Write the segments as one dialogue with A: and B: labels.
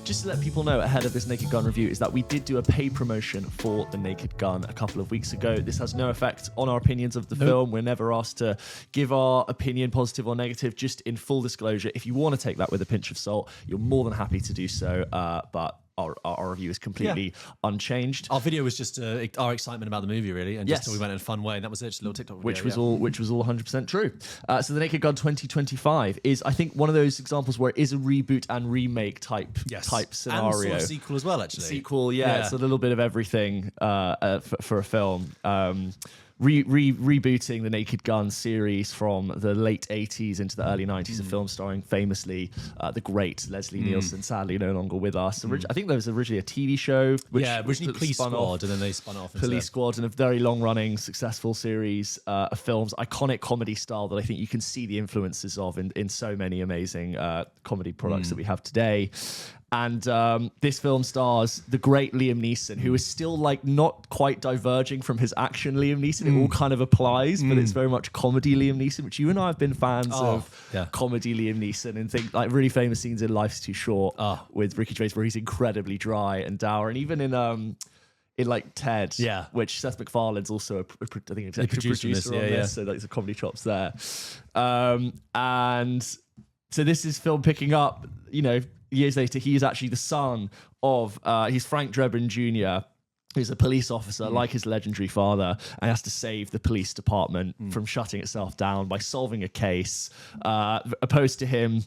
A: just to let people know ahead of this Naked Gun review is that we did do a paid promotion for the Naked Gun a couple of weeks ago. This has no effect on our opinions of the film. We're never asked to give our opinion, positive or negative. Just in full disclosure, if you want to take that with a pinch of salt, you're more than happy to do so. But our review is completely unchanged.
B: Our video was just our excitement about the movie, really, and just we went in a fun way, and that was it. Just a little TikTok video,
A: which was all 100% true. So the Naked Gun 2025 is, I think, one of those examples where it is a reboot and remake type scenario, and
B: sort of sequel as well. Actually,
A: sequel, it's a little bit of everything for a film. Rebooting the Naked Gun series from the late 80s into the early 90s, a film starring famously the great Leslie Nielsen, sadly no longer with us. I think there was originally a TV show.
B: Originally Police Squad, and then they spun off into
A: Police Squad, and a very long-running, successful series of films, iconic comedy style that I think you can see the influences of in so many amazing comedy products that we have today. And this film stars the great Liam Neeson, who is still not quite diverging from his action Liam Neeson. It all kind of applies, but it's very much comedy Liam Neeson, which you and I have been fans of comedy Liam Neeson, and think really famous scenes in Life's Too Short with Ricky Gervais, where he's incredibly dry and dour, and even in Ted, which Seth MacFarlane's also I think executive producer on this, so there's a comedy chops there. And so this is film picking up, years later. He is actually the son of he's Frank Drebin Jr., who's a police officer like his legendary father, and has to save the police department from shutting itself down by solving a case. Opposed to him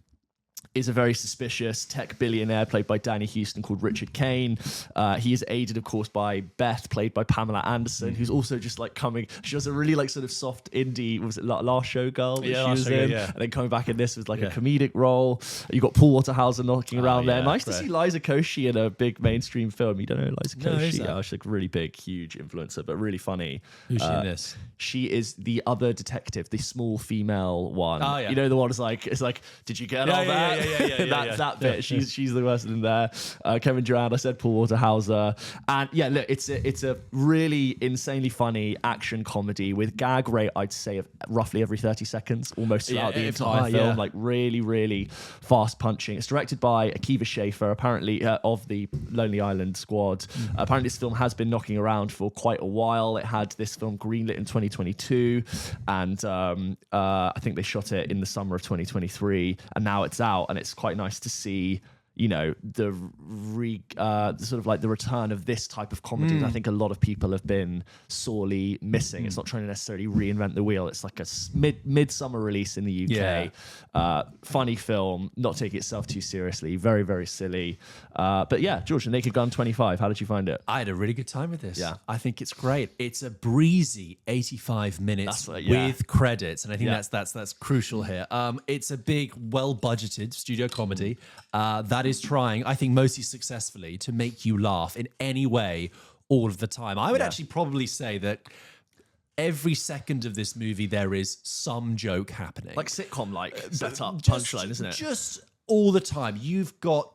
A: is a very suspicious tech billionaire played by Danny Houston called Richard Kane. He is aided, of course, by Beth, played by Pamela Anderson, who's also just she does a really sort of soft indie, was it Last Showgirl that she was in? And then coming back in this with a comedic role. You got Paul Waterhouse knocking around there. Nice to see Liza Koshy in a big mainstream film. You don't know Liza Koshy? She's a really big, huge influencer, but really funny.
B: Who's she in this?
A: She is the other detective, the small female one. You know, the one it's like, did you get all that? That's that bit. She's the person in there. Kevin Durant, I said Paul Waterhauser. And look, it's a really insanely funny action comedy with gag rate, I'd say, of roughly every 30 seconds, almost throughout the entire film. Really, really fast punching. It's directed by Akiva Schaffer, apparently of the Lonely Island squad. Apparently this film has been knocking around for quite a while. It had this film greenlit in 2022, and I think they shot it in the summer of 2023, and now it's out, and it's quite nice to see, the sort of the return of this type of comedy that I think a lot of people have been sorely missing. It's not trying to necessarily reinvent the wheel. It's like a midsummer release in the UK. Funny film, not taking itself too seriously, very, very silly. But George, The Naked Gun 25, how did you find it?
B: I had a really good time with this. I think it's great. It's a breezy 85 minutes with credits, and I think that's crucial here. It's a big, well-budgeted studio comedy that is trying, I think mostly successfully, to make you laugh in any way all of the time. I would actually probably say that every second of this movie there is some joke happening.
A: Like sitcom-like setup, punchline, isn't it?
B: Just all the time. You've got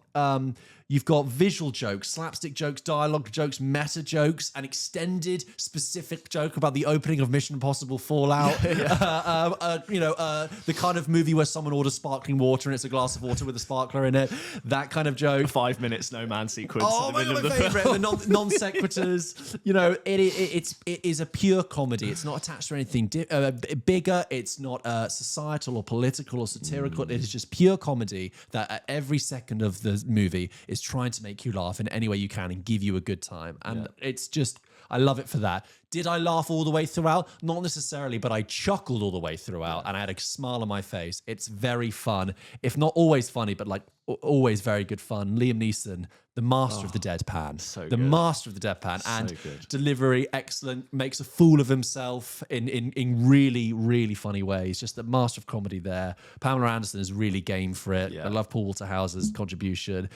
B: visual jokes, slapstick jokes, dialogue jokes, meta jokes, an extended specific joke about the opening of Mission Impossible Fallout. The kind of movie where someone orders sparkling water and it's a glass of water with a sparkler in it. That kind of joke.
A: A 5-minute snowman sequence.
B: Oh my God, my favourite. The non sequiturs. It is a pure comedy. It's not attached to anything bigger. It's not societal or political or satirical. It is just pure comedy that at every second of the movie is trying to make you laugh in any way you can and give you a good time. And it's just, I love it for that. Did I laugh all the way throughout? Not necessarily, but I chuckled all the way throughout and I had a smile on my face. It's very fun, if not always funny, but always very good fun. Liam Neeson, the master of the deadpan. Master of the deadpan. And delivery, excellent, makes a fool of himself in really, really funny ways. Just the master of comedy there. Pamela Anderson is really game for it. I love Paul Waterhouse's contribution.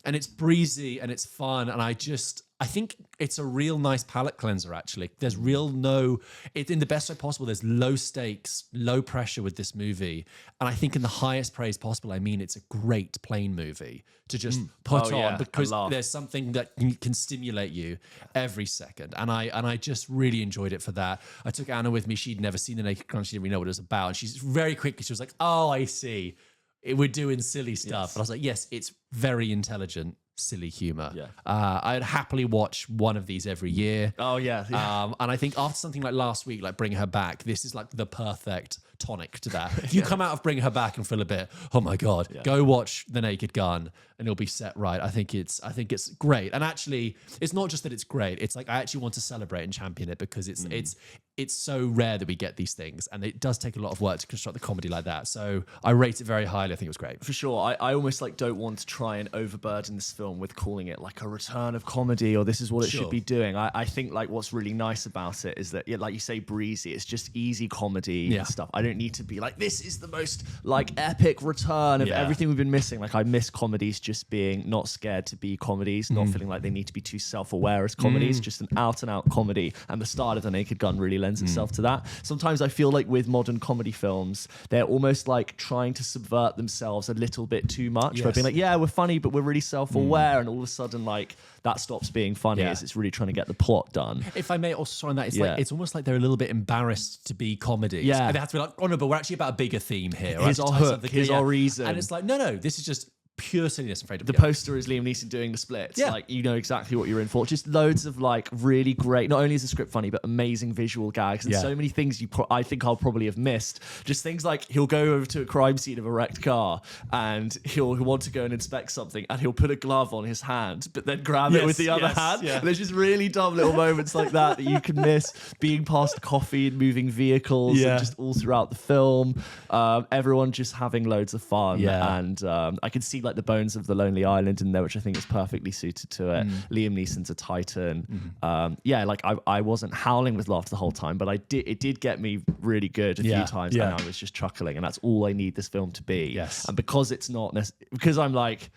B: And it's breezy and it's fun. And I think it's a real nice palate cleanser, actually. There's in the best way possible, there's low stakes, low pressure with this movie. And I think in the highest praise possible, I mean, it's a great plane movie to just put on because there's something that can stimulate you every second. And I just really enjoyed it for that. I took Anna with me. She'd never seen The Naked Gun. She didn't really know what it was about. And she's very quickly, she was like, oh, I see. We're doing silly stuff. Yes. And I was like, yes, it's very intelligent, silly humor.
A: Yeah.
B: I'd happily watch one of these every year.
A: Oh yeah.
B: And I think after something like last week, like Bring Her Back, this is like the perfect tonic to that. If you come out of Bring Her Back and feel a bit, oh my God, go watch The Naked Gun and it'll be set right. I think it's great. And actually, it's not just that it's great. It's like I actually want to celebrate and champion it because it's so rare that we get these things, and it does take a lot of work to construct the comedy like that. So I rate it very highly. I think it was great.
A: For sure. I almost like don't want to try and overburden this film with calling it like a return of comedy or this is what it should be doing. I think like what's really nice about it is that, like you say, breezy. It's just easy comedy and stuff. I don't need to be like, this is the most like epic return of everything we've been missing. Like I miss comedies just being not scared to be comedies, not feeling like they need to be too self-aware as comedies, just an out and out comedy. And the start of The Naked Gun really lends itself to that. Sometimes I feel like with modern comedy films, they're almost like trying to subvert themselves a little bit too much by being like, yeah, we're funny, but we're really self-aware. And all of a sudden, like, that stops being funny as it's really trying to get the plot done.
B: If I may also sorry on that, it's like it's almost like they're a little bit embarrassed to be comedies. Yeah. And they have to be like, oh no, but we're actually about a bigger theme here.
A: Here's our hook, here's our reason.
B: And it's like, no, this is just pure silliness and freedom.
A: The poster is Liam Neeson doing the splits. Yeah. Like, you know exactly what you're in for. Just loads of like really great, not only is the script funny, but amazing visual gags and so many things I think I'll probably have missed. Just things like he'll go over to a crime scene of a wrecked car and he'll want to go and inspect something and he'll put a glove on his hand, but then grab it with the other hand. Yeah. There's just really dumb little moments like that you can miss. Being past coffee and moving vehicles and just all throughout the film. Everyone just having loads of fun. Yeah. And I can see like the bones of the Lonely Island in there, which I think is perfectly suited to it. Liam Neeson's a titan. Like I wasn't howling with laughter the whole time, but it did get me really good a few times, and I was just chuckling, and that's all I need this film to be. Yes. And because it's not because I'm like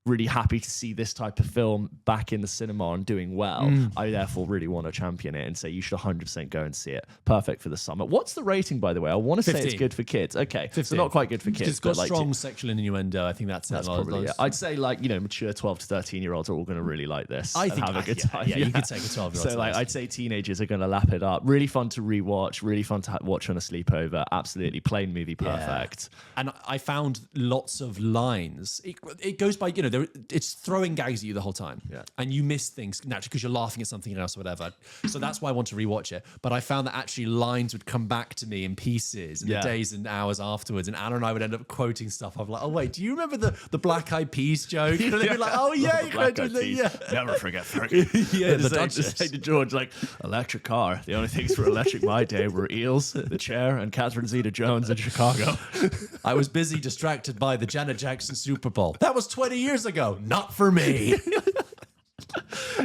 A: really happy to see this type of film back in the cinema and doing well, I therefore really want to champion it and say you should 100% go and see it. Perfect for the summer. What's the rating, by the way? I want to say it's good for kids. Okay, 15. So not quite good for kids.
B: It's got strong sexual innuendo. I think that's
A: probably it. I'd say like, mature 12 to 13 year olds are all going to really like this. I think have a good time.
B: Yeah, you could take a 12-year-old.
A: So like I'd say teenagers are going to lap it up. Really fun to rewatch. Really fun to watch on a sleepover. Absolutely plain movie, perfect.
B: And I found lots of lines. It goes by it's throwing gags at you the whole time. Yeah. And you miss things naturally because you're laughing at something else or whatever. So that's why I want to rewatch it. But I found that actually lines would come back to me in pieces in the days and hours afterwards. And Anna and I would end up quoting stuff. I'm like, oh, wait, do you remember the Black Eyed Peas joke? And they'd be like, oh, yeah, you
A: Black Eyed Peas. Yeah. Never forget Fergie. Just say to George, like, electric car. The only things for electric my day were eels, the chair, and Catherine Zeta-Jones in Chicago.
B: I was busy distracted by the Janet Jackson Super Bowl. That was 20 years ago. Not for me.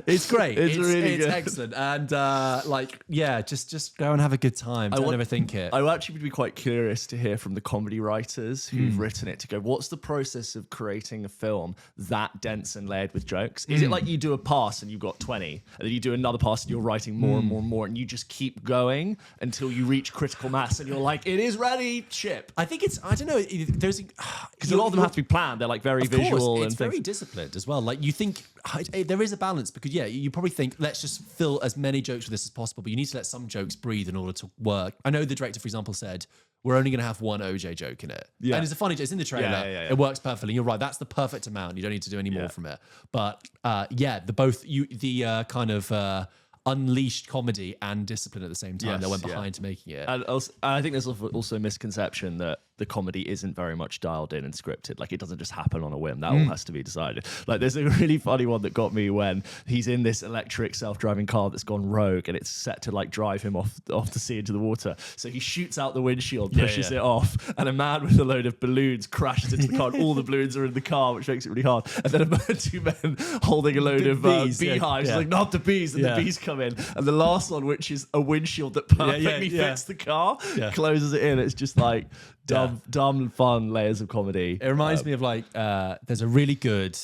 B: It's great. It's really good. Excellent. And just go and have a good time. Don't overthink it.
A: I actually would be quite curious to hear from the comedy writers who've written it to go, what's the process of creating a film that dense and layered with jokes? Is it like you do a pass and you've got 20, and then you do another pass and you're writing more and more and more, and you just keep going until you reach critical mass and you're like, it is ready, ship?
B: I think I don't know. There's
A: because a lot of them have to be planned. They're like very visual.
B: It's very disciplined as well. Like you think there is a balance because you probably think let's just fill as many jokes with this as possible, but you need to let some jokes breathe in order to work. I know the director, for example, said we're only going to have one OJ joke in it. Yeah. And it's a funny joke. It's in the trailer. Yeah. It works perfectly. You're right. That's the perfect amount. You don't need to do any more from it. But the kind of unleashed comedy and discipline at the same time that went behind to making it.
A: And I think there's also a misconception that the comedy isn't very much dialed in and scripted. Like, it doesn't just happen on a whim. That all has to be decided. Like, there's a really funny one that got me when he's in this electric self-driving car that's gone rogue and it's set to like drive him off the sea into the water. So he shoots out the windshield, pushes it off, and a man with a load of balloons crashes into the car, and all the balloons are in the car, which makes it really hard. And then two men holding a load of beehives, like, not the bees, and the bees come in. And the last one, which is a windshield that perfectly fits the car, closes it in. It's just like dumb, fun layers of comedy.
B: It reminds me of like, there's a really good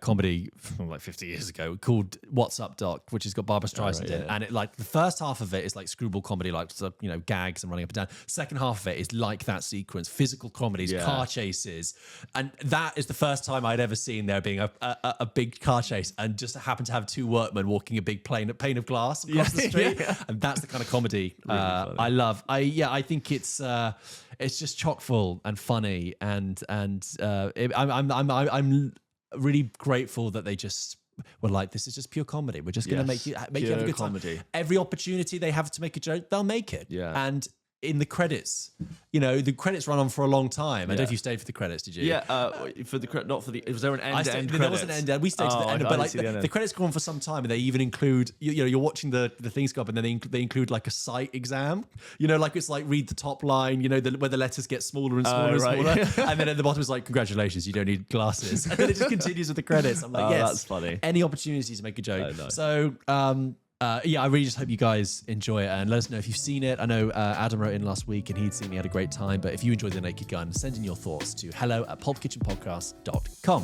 B: comedy from like 50 years ago called What's Up Doc, which has got Barbara Streisand in, and it like the first half of it is like screwball comedy, like gags and running up and down. Second half of it is like that sequence, physical comedies, car chases, and that is the first time I'd ever seen there being a big car chase, and just happened to have two workmen walking a big pane of glass across the street, and that's the kind of comedy I love. I think it's just chock full and funny, and I'm really grateful that they just were like, this is just pure comedy. We're just going to make you have a good
A: comedy.
B: time. Every opportunity they have to make a joke, they'll make it.
A: Yeah.
B: And in the credits, the credits run on for a long time. I don't know if you stayed for the credits, did you?
A: Yeah, for the not for the. Was there an end?
B: There was an end. We stayed to the end, but like the credits go on for some time, and they even include you're watching the things go up, and then they include like a sight exam. Like it's like read the top line. Where the letters get smaller and smaller and smaller, and then at the bottom it's like congratulations, you don't need glasses, and then it just continues with the credits. I'm like, yes,
A: that's funny.
B: Any opportunity to make a joke.
A: Nice.
B: So. I really just hope you guys enjoy it and let us know if you've seen it. I know Adam wrote in last week and he'd seen he had a great time, but if you enjoyed The Naked Gun, send in your thoughts to hello@pulpkitchenpodcast.com.